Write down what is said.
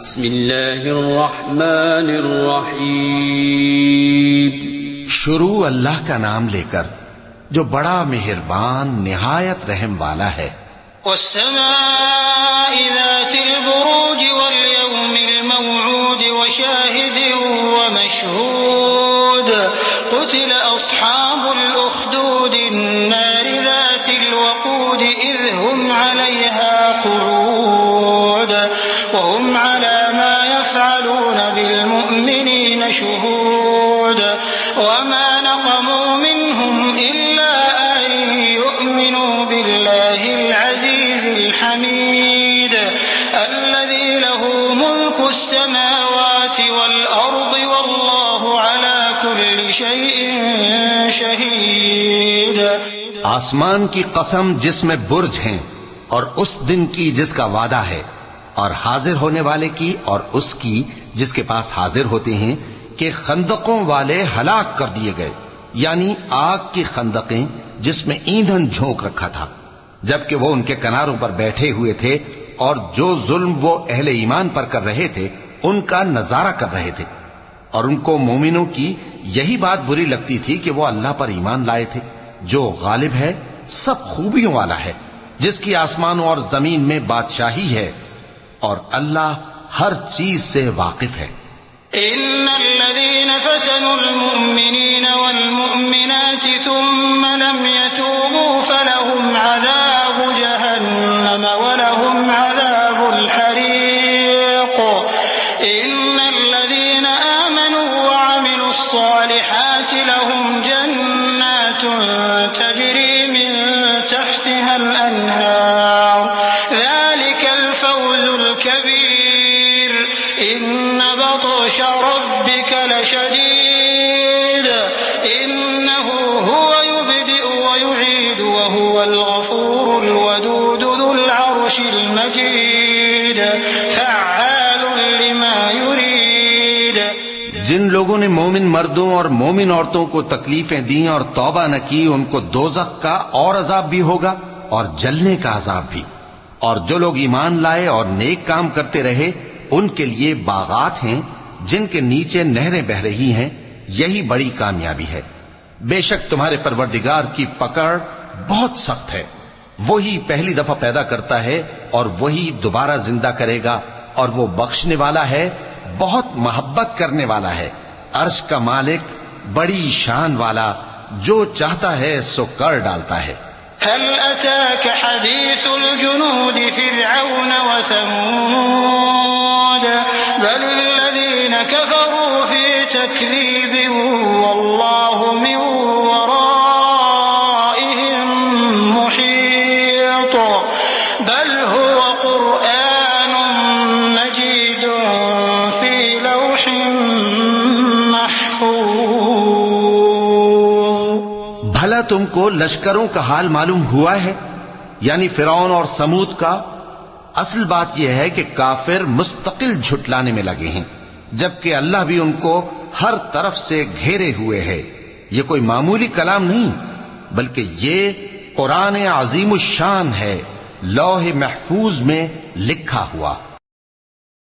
بسم اللہ الرحمن الرحیم. شروع اللہ کا نام لے کر جو بڑا مہربان نہایت رحم والا ہے. والسماء ذات البروج واليوم الموعود وشاهد ومشهود قتل أصحاب الأخدود النار ذات الوقود إذ هم عليها قعود وهم على ما يفعلون بالمؤمنين شهود وما نقموا منهم إلا أن يؤمنوا بالله العزيز الحميد الذي له ملك السماوات والأرض والله على كل شيء شهيد. آسمان کی قسم جس میں برج ہیں اور اس دن کی جس کا وعدہ ہے، اور حاضر ہونے والے کی اور اس کی جس کے پاس حاضر ہوتے ہیں کہ خندقوں والے ہلاک کر دیے گئے، یعنی آگ کی خندقیں جس میں ایندھن جھونک رکھا تھا، جبکہ وہ ان کے کناروں پر بیٹھے ہوئے تھے اور جو ظلم وہ اہل ایمان پر کر رہے تھے ان کا نظارہ کر رہے تھے، اور ان کو مومنوں کی یہی بات بری لگتی تھی کہ وہ اللہ پر ایمان لائے تھے جو غالب ہے، سب خوبیوں والا ہے، جس کی آسمانوں اور زمین میں بادشاہی ہے، اور اللہ ہر چیز سے واقف ہے. إن الذين فتنوا المؤمنين والمؤمنات ثم لم يتوبوا فلهم عذاب جهنم ولهم عذاب الحريق. إن الذين آمنوا وعملوا الصالحات لهم جنات تجري من تحتها الأنهار ذلك الفوز الكبير. إن بطش ربك لشديد إنه هو يبدئ ويعيد وهو الغفور الودود ذو العرش المجيد فعال لما يريد. جن لوگوں نے مومن مردوں اور مومن عورتوں کو تکلیفیں دیں اور توبہ نہ کی ان کو دوزخ کا اور عذاب بھی ہوگا اور جلنے کا عذاب بھی. اور جو لوگ ایمان لائے اور نیک کام کرتے رہے ان کے لیے باغات ہیں جن کے نیچے نہریں بہ رہی ہیں، یہی بڑی کامیابی ہے. بے شک تمہارے پروردگار کی پکڑ بہت سخت ہے. وہی پہلی دفعہ پیدا کرتا ہے اور وہی دوبارہ زندہ کرے گا، اور وہ بخشنے والا ہے، بہت محبت کرنے والا ہے، عرش کا مالک، بڑی شان والا، جو چاہتا ہے سو کر ڈالتا ہے. هل أتاك حديث الجنود فرعون وثمود بل الذين كفروا في تكذيب والله من ورائهم محيط بل هو قرآن مجيد في لوح محفوظ. بھلا تم کو لشکروں کا حال معلوم ہوا ہے، یعنی فرعون اور سمود کا؟ اصل بات یہ ہے کہ کافر مستقل جھٹلانے میں لگے ہیں، جبکہ اللہ بھی ان کو ہر طرف سے گھیرے ہوئے ہے. یہ کوئی معمولی کلام نہیں بلکہ یہ قرآن عظیم الشان ہے، لوح محفوظ میں لکھا ہوا.